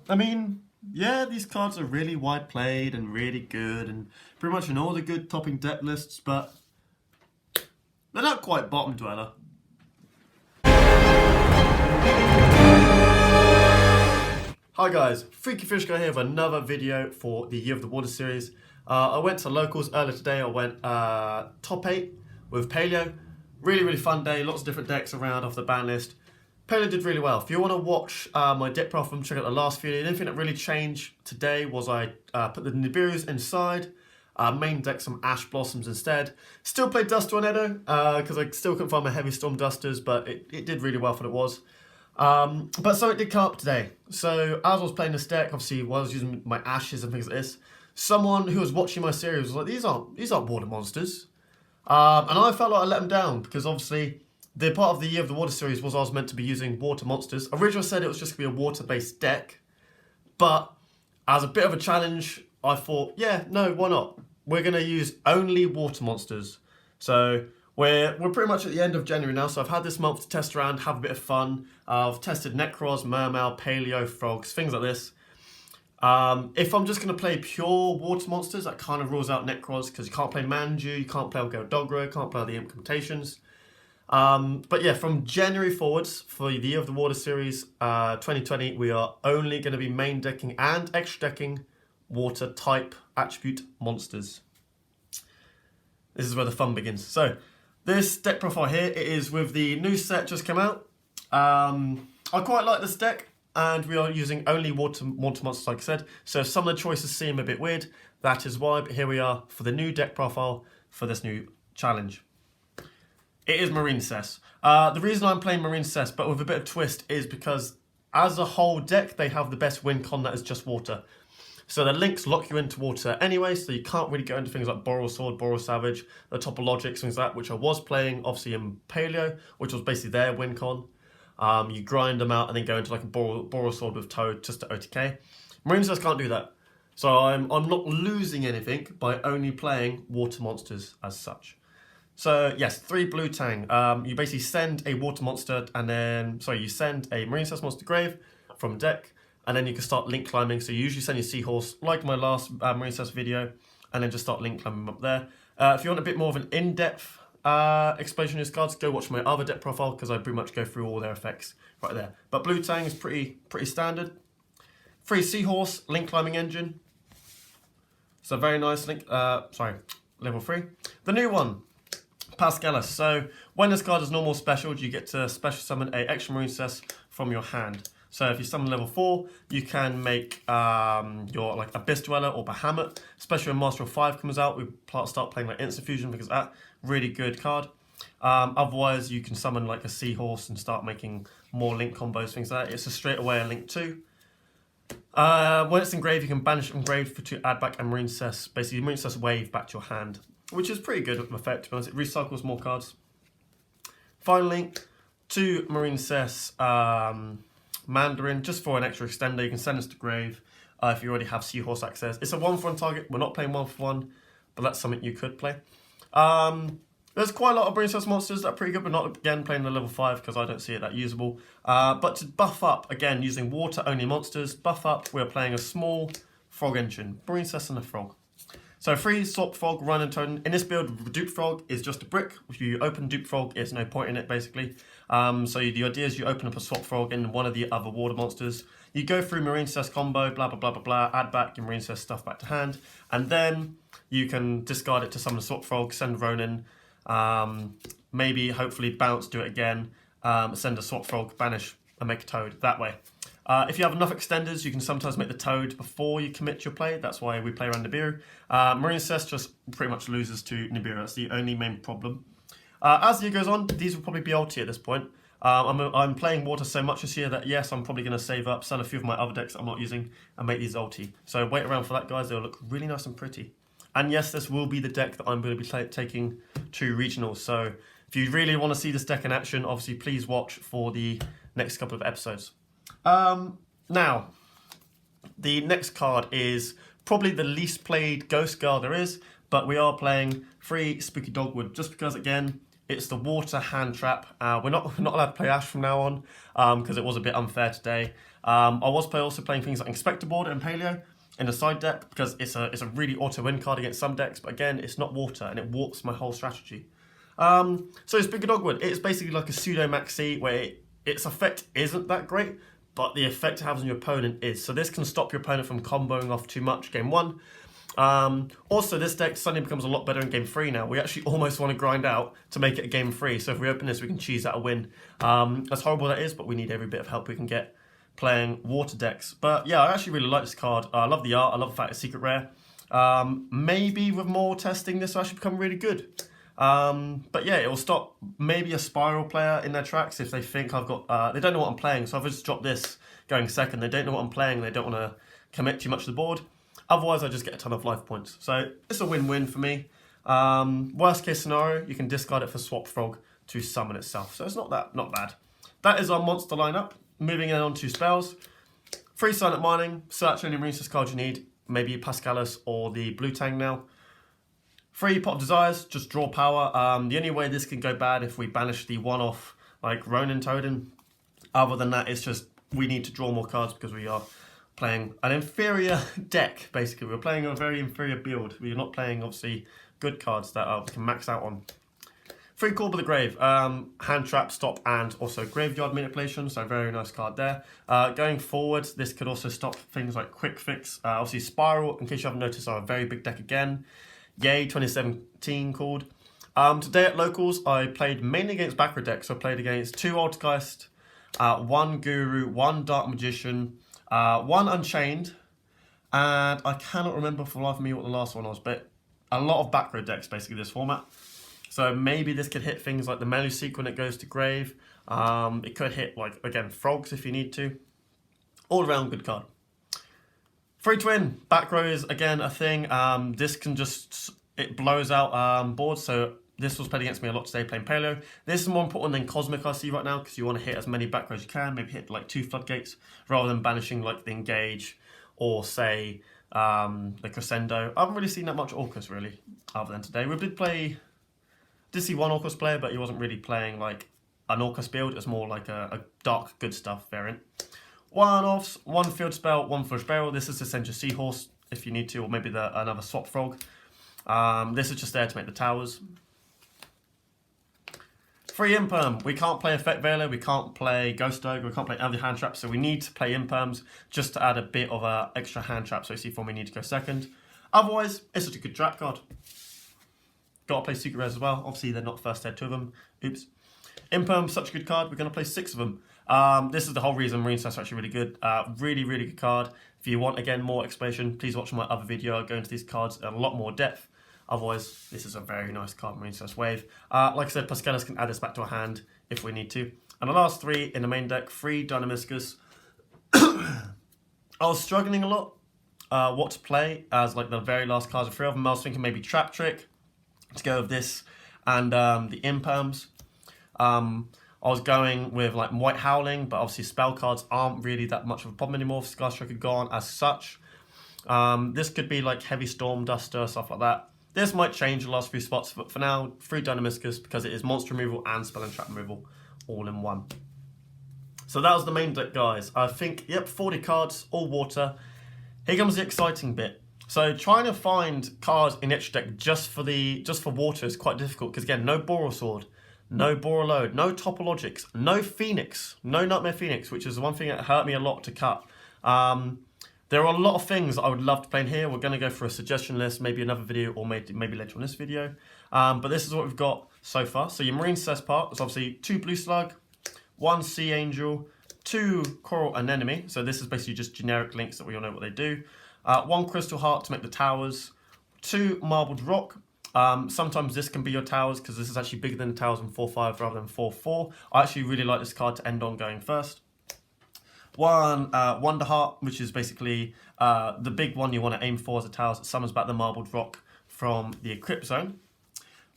I mean, yeah, these cards are really wide played and really good and pretty much in all the good topping deck lists, but they're not quite bottom dweller. Hi guys, Freaky Fish Guy here with another video for the Year of the Water series. I went to locals earlier today. I went top 8 with Paleo. Really fun day, lots of different decks around off the ban list. Paleo did really well. If you want to watch my deck profile from, check out the last video. The only thing that really changed today was I put the Nibiru's inside, main deck some Ash Blossoms instead. Still played Dust Tornado because I still couldn't find my Heavy Storm Dusters, but it did really well for what it was. But so it did come up today. So as I was playing this deck, obviously while I was using my ashes and things like this, someone who was watching my series was like, these aren't water monsters. And I felt like I let them down because obviously the part of the Year of the Water series was I was meant to be using water monsters. Originally I said it was just going to be a water-based deck, but as a bit of a challenge, I thought, yeah, no, why not? We're going to use only water monsters. So we're pretty much at the end of January now, so I've had this month to test around, have a bit of fun. I've tested Necros, Mermail, Paleo, Frogs, things like this. If I'm just going to play pure water monsters, that kind of rules out Necros, because you can't play Manju, you can't play Dogro, can't play the Implementations. But yeah, from January forwards, for the Year of the Water series 2020, we are only going to be main decking and extra decking water type attribute monsters. This is where the fun begins. So, this deck profile here, it is with the new set just came out. I quite like this deck, and we are using only water monsters, like I said. So if some of the choices seem a bit weird, that is why. But here we are for the new deck profile for this new challenge. It is Marine Cess. The reason I'm playing Marine Cess, but with a bit of twist, is because as a whole deck, they have the best win con that is just water. So the links lock you into water anyway, so you can't really go into things like Boral Sword, Boral Savage, the Topologics, things like that, which I was playing, obviously, in Paleo, which was basically their win con. You grind them out and then go into like a Boral Sword with Toad just to OTK. Marine Cess can't do that. So I'm not losing anything by only playing water monsters as such. So yes, 3 blue tang. You basically send a water monster and then, you send a Marine Cess monster grave from deck, and then you can start link climbing. So you usually send your Seahorse, like my last Marine Cess video, and then just start link climbing up there. If you want a bit more of an in-depth explanation of these cards, go watch my other deck profile because I pretty much go through all their effects right there. But blue tang is pretty standard. 3 Seahorse, link climbing engine. So very nice link, level 3. The new one, Pascalis. So when this card is normal special, you get to special summon a extra Marine Cess from your hand. So if you summon level 4, you can make your like Abyss Dweller or Bahamut. Especially when Master of 5 comes out, we start playing like Instant Fusion because of that. Really good card. Otherwise, you can summon like a Seahorse and start making more link combos, things like that. It's a straight away a link 2. When it's engraved, you can banish it engraved to add back a Marine Cess, basically Marine Cess wave back to your hand, which is pretty good effect, to be honest. It recycles more cards. Finally, 2 Marine Cess Mandarin, just for an extra extender. You can send this to grave if you already have Seahorse access. It's a 1-for-1 target. We're not playing 1-for-1, but that's something you could play. There's quite a lot of Marine Cess monsters that are pretty good, but not, again, playing the level 5 because I don't see it that usable. But to buff up, again, using water-only monsters, buff up, we're playing a small frog engine. Marine Cess and a frog. So 3 Swap Frog, Run and Toad. In this build, Dupe Frog is just a brick. If you open Dupe Frog, there's no point in it, basically. So the idea is you open up a Swap Frog in one of the other water monsters. You go through Marine Cess combo, blah, blah, blah, blah, blah, add back your Marine Cess stuff back to hand, and then you can discard it to summon a Swap Frog, send Ronin, maybe, hopefully, bounce, do it again, send a Swap Frog, banish, and make a Toad that way. If you have enough extenders, you can sometimes make the Toad before you commit your play. That's why we play around Nibiru. Marine Cess just pretty much loses to Nibiru. That's the only main problem. As the year goes on, these will probably be ulti at this point. I'm playing water so much this year that yes, I'm probably going to save up, sell a few of my other decks that I'm not using, and make these ulti. So wait around for that, guys. They'll look really nice and pretty. And yes, this will be the deck that I'm going to be taking to regionals. So if you really want to see this deck in action, obviously please watch for the next couple of episodes. Now, the next card is probably the least played Ghost Girl there is, but we are playing 3 Spooky Dogwood, just because, again, It's the water hand trap. We're not allowed to play Ash from now on because it was a bit unfair today. I was also playing things like Inspector Board and Paleo in the side deck because it's a really auto win card against some decks, but again, it's not water and it warps my whole strategy. So it's Bigger Dogwood. It's basically like a pseudo maxi where its effect isn't that great, but the effect it has on your opponent is. So this can stop your opponent from comboing off too much game 1. Also, this deck suddenly becomes a lot better in game 3 now. We actually almost want to grind out to make it a game 3. So if we open this, we can cheese out a win. As horrible that is, but we need every bit of help we can get playing water decks. But yeah, I actually really like this card. I love the art. I love the fact it's secret rare. Maybe with more testing, this will actually become really good. But yeah, it will stop maybe a Spiral player in their tracks if they think I've got... they don't know what I'm playing, so I've just dropped this going second. They don't know what I'm playing. They don't want to commit too much to the board. Otherwise, I just get a ton of life points. So it's a win-win for me. Worst case scenario, you can discard it for Swap Frog to summon itself. So it's not bad. That is our monster lineup. Moving on to spells. 3 Silent Mining, search any Marine's card you need. Maybe Pascalis or the Blue Tang now. 3 Pot of Desires, just draw power. The only way this can go bad if we banish the one-off like Ronin Totem. Other than that, it's just we need to draw more cards because we are playing an inferior deck, basically. We're playing a very inferior build. We're not playing, obviously, good cards that we can max out on. 3 Call by the Grave, hand trap, stop, and also graveyard manipulation, so very nice card there. Going forward, this could also stop things like Quick Fix. Obviously, Spiral, in case you haven't noticed, are a very big deck again. Yay, 2017 called. Today at Locals, I played mainly against backrow decks. So I played against 2 Altergeist, 1 Guru, 1 Dark Magician, 1 Unchained, and I cannot remember for the life of me what the last one was, but a lot of backrow decks basically this format. So maybe this could hit things like the Meluseek when it goes to grave. It could hit, like, again, frogs if you need to. All around good card. 3 to win. Back row is, again, a thing. This can just... It blows out boards, so this was played against me a lot today playing Paleo. This is more important than Cosmic I see right now because you want to hit as many back rows as you can. Maybe hit, like, 2 Floodgates rather than banishing, like, the Engage or, say, the Crescendo. I haven't really seen that much Orcus, really, other than today. We did see 1 Orcus player, but he wasn't really playing like an Orcus build. It was more like a dark good stuff variant. 1 offs, 1 field spell, 1 flush barrel. This is to send your Seahorse if you need to, or maybe another Swap Frog. This is just there to make the towers. 3 Imperm. We can't play Effect Veiler, we can't play Ghost Ogre, we can't play other hand traps, so we need to play Imperms just to add a bit of a extra hand trap. So you see for me need to go second. Otherwise, it's such a good trap card. Got to play Secret Rares as well. Obviously, they're not first head 2 of them. Oops. Imperm, such a good card. We're going to play 6 of them. This is the whole reason Marine Sets are actually really good. Really, really good card. If you want, again, more explanation, please watch my other video. I'll go into these cards in a lot more depth. Otherwise, this is a very nice card, Marine Sets Wave. Like I said, Pascalis can add this back to our hand if we need to. And the last 3 in the main deck, 3 Dynamiscus. I was struggling a lot what to play as like the very last cards of 3 of them. I was thinking maybe Trap Trick to go with this and the Imperms. I was going with like White Howling, but obviously spell cards aren't really that much of a problem anymore. Sky Strike had gone as such. This could be like Heavy Storm Duster, stuff like that. This might change the last few spots, but for now, 3 Dynamiscus because it is monster removal and spell and trap removal all in one. So that was the main deck, guys. I think, yep, 40 cards, all water. Here comes the exciting bit. So trying to find cards in extra deck just for water is quite difficult because again, no Boral Sword, no Borreload, no Topologics, no Phoenix, no Nightmare Phoenix, which is the one thing that hurt me a lot to cut. There are a lot of things I would love to play in here. We're going to go for a suggestion list, maybe another video, or maybe later on this video. But this is what we've got so far. So your Marine Cesspart is obviously 2 Blue Slug, 1 Sea Angel, 2 Coral Anemone. So this is basically just generic links that we all know what they do. 1 Crystal Heart to make the towers, 2 Marbled Rock. Sometimes this can be your towers because this is actually bigger than the towers in 4-5 rather than 4-4. I actually really like this card to end on going first. 1 Wonder Heart, which is basically the big one you want to aim for as a towers. It summons back the Marbled Rock from the Equip Zone.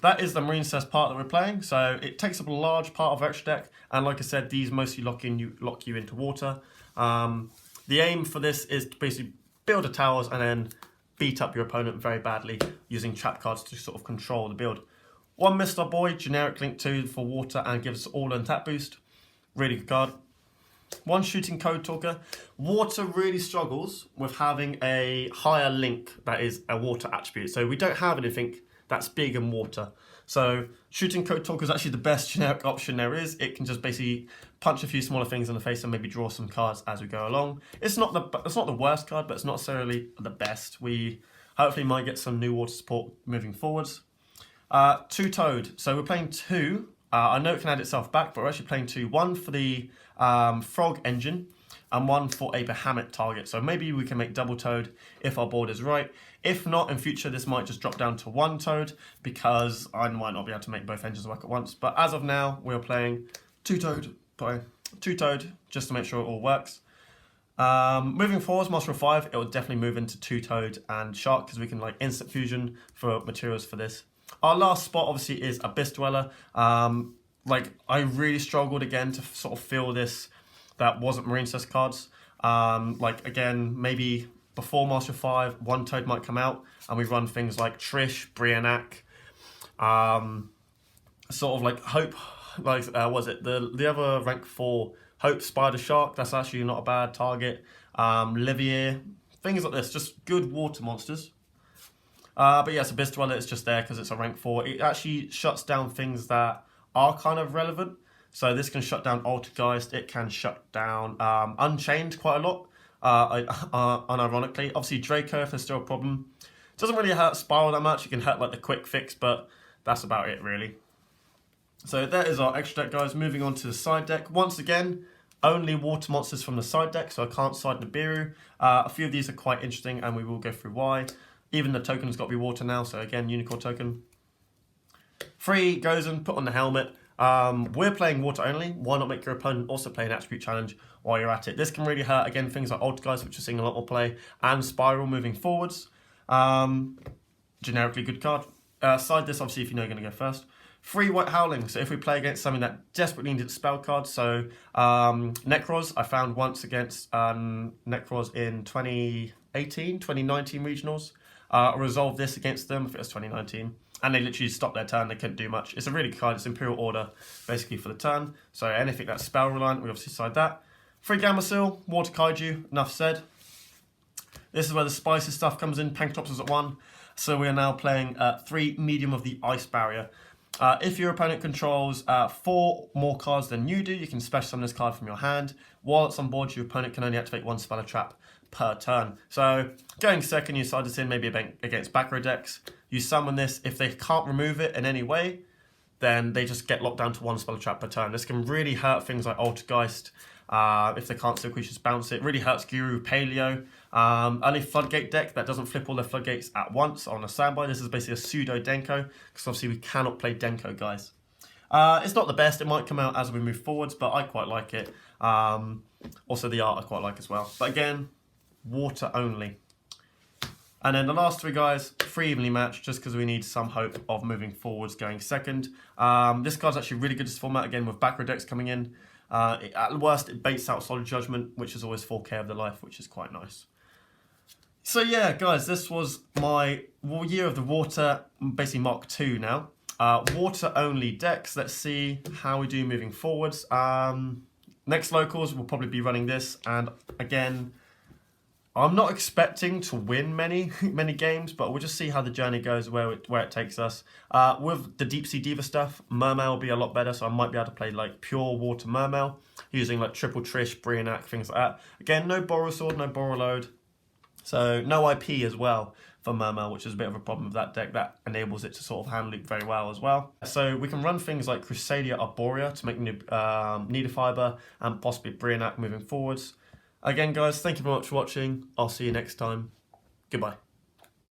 That is the Marine Cesspart that we're playing, so it takes up a large part of our extra deck, and like I said, these mostly lock you into water. The aim for this is to basically build a towers and then beat up your opponent very badly using trap cards to sort of control the build. One Mr. Boy, generic link 2 for water and gives all an attack boost. Really good card. One Shooting Code Talker. Water really struggles with having a higher link that is a water attribute. So we don't have anything that's big in water. So Shooting Code Talker is actually the best generic option there is. It can just basically punch a few smaller things in the face and maybe draw some cards as we go along. It's not the worst card, but it's not necessarily the best. We hopefully might get some new water support moving forwards. Two Toad. So we're playing two. I know it can add itself back, but we're actually playing two. One for the Frog Engine and one for a Bahamut target. So maybe we can make double Toad if our board is right. If not, in future, this might just drop down to one Toad because I might not be able to make both engines work at once. But as of now, we're playing two Toad just to make sure it all works. Moving forwards, Master of 5, it will definitely move into two Toad and Shark because we can like instant fusion for materials for this. Our last spot obviously is Abyss Dweller. Like I really struggled again to sort of feel this that wasn't Marine Cess cards. Like again, maybe before Master of 5, one Toad might come out and we run things like Trish, Briannac, sort of like Hope, like was it the other rank 4 Hope Spider Shark? That's actually not a bad target. Livier, things like this, just good water monsters. But yes, Abyss Dweller is just there because it's a rank 4. It actually shuts down things that are kind of relevant. So this can shut down Altergeist. It can shut down Unchained quite a lot, unironically. Obviously Draco, if there's still a problem. It doesn't really hurt Spiral that much. It can hurt like the quick fix, but that's about it really. So that is our extra deck, guys. Moving on to the side deck. Once again, only water monsters from the side deck, so I can't side Nibiru. A few of these are quite interesting, and we will go through why. Even the token's got to be water now, so again, Unicorn token. 3 goes and put on the helmet. We're playing water only. Why not make your opponent also play an attribute challenge while you're at it? This can really hurt, again, things like Altergeist, which are seeing a lot more play, and Spiral moving forwards. Generically good card. Side this, obviously, if you know you're going to go first. 3 White Howling, so if we play against something that desperately needed spell cards, so Necros, I found once against Necros in 2018, 2019 regionals. I resolved this against them, if it was 2019, and they literally stopped their turn, they couldn't do much. It's a really good card, it's Imperial Order, basically for the turn, so anything that's spell reliant, we obviously side that. 3 Gamma Seal, Water Kaiju, enough said. This is where the spicy stuff comes in, Panktops is at 1, so we are now playing 3 Medium of the Ice Barrier. If your opponent controls 4 more cards than you do, you can special summon this card from your hand. While it's on board, your opponent can only activate 1 spell or trap per turn. So going second, you side this in maybe against back row decks. You summon this. If they can't remove it in any way, then they just get locked down to 1 spell or trap per turn. This can really hurt things like Altergeist. If they can't steal creatures, bounce it. Really hurts Guru, Paleo. Only Floodgate deck that doesn't flip all their Floodgates at once on a standby. This is basically a pseudo Denko, because obviously we cannot play Denko, guys. It's not the best. It might come out as we move forwards, but I quite like it. Also, the art I quite like as well. But again, water only. And then the last 3 guys, 3 evenly matched, just because we need some hope of moving forwards going second. This card's actually really good to format, again, with back row decks coming in. At worst, it baits out Solid Judgment, which is always 4k of the life, which is quite nice. So yeah, guys, this was my Year of the Water, basically Mark 2 now. Water only decks. Let's see how we do moving forwards. Next locals, we'll probably be running this, and again, I'm not expecting to win many games, but we'll just see how the journey goes, where it takes us. With the Deep Sea Diva stuff, Mermail will be a lot better, so I might be able to play like pure water Mermail, using like Triple Trish, Briannac, things like that. Again, no Borrow Sword, no Borrow Load, so no IP as well for Mermail, which is a bit of a problem with that deck. That enables it to sort of handle it very well as well. So we can run things like Crusadia Arborea to make Nidofiber and possibly Briannac moving forwards. Again, guys, thank you very much for watching. I'll see you next time. Goodbye.